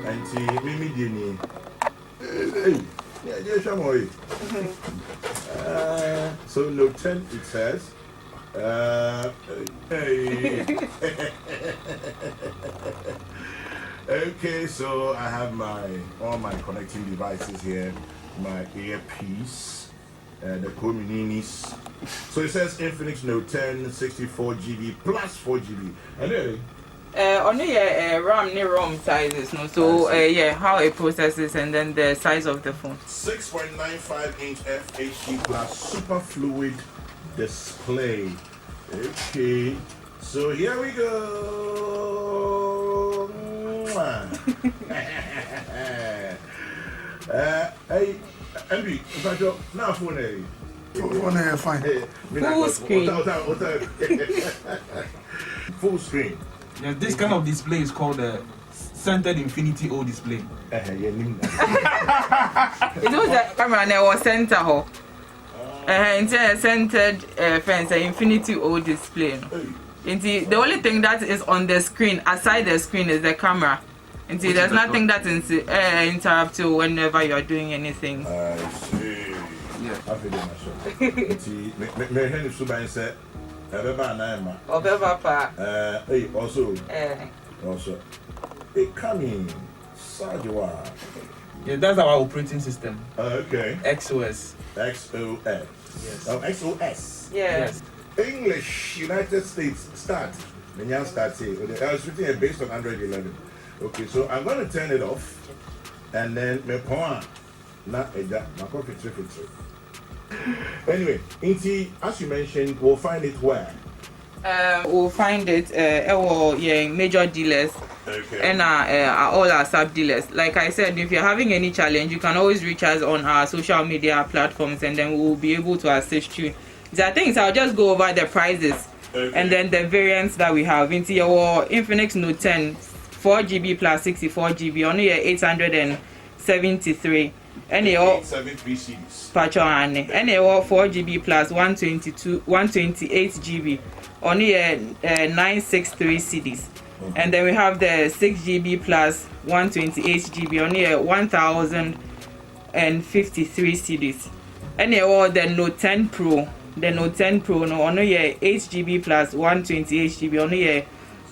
And see, Mimi Dini. Hey, yeah, Shamoy. So, Note 10, it says, hey. Okay, so I have all my connecting devices here, my earpiece, the Communinis. So it says Infinix Note 10, 64GB plus 4GB. And then only RAM ni ROM sizes, no. So yeah, how it processes and then the size of the phone. 6.95-inch FHD plus super fluid display. Okay, so here we go. Hey, Embi, now phone. Phone fine. Full screen. Full screen. Yeah, this kind of display is called a centered Infinity O display. It was the camera and it was center. It's centered fence, Infinity O display. The only thing that is on the screen, aside the screen, is the camera. There's nothing that interrupts you whenever you're doing anything. I see. Yeah. I feel also. It coming. Sajwa. Yeah, that's our operating system. Okay. XOS. XOS. Yes. Oh, XOS. Yes. English, United States, start. Menyan start here. I was written based on Android 11. Okay, so I'm going to turn it off. And then, me point. Na eja, na coffee tree. Anyway, Inti, as you mentioned, we'll find it where? We'll find it major dealers. Okay. And all our sub dealers. Like I said, if you're having any challenge, you can always reach us on our social media platforms, and then we'll be able to assist you. The things I'll just go over the prices and then the variants that we have. Into your Infinix Note 10, 4GB plus 64GB, only 873. And your 873 CDs. and your 4GB plus 128GB, only 963 CDs. And then we have the 6GB plus 128GB, only 1053 CDs. And the Note 10 Pro, no, only 8GB plus 128GB, only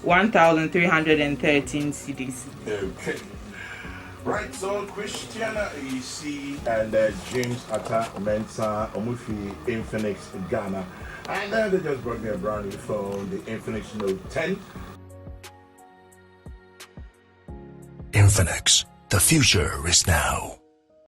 1313 CDs. Okay. Right, so Christiana EC and James Atta Mensa Omufi Infinix Ghana. And then they just brought me a brand new phone, the Infinix Note 10. Infinix, the future is now.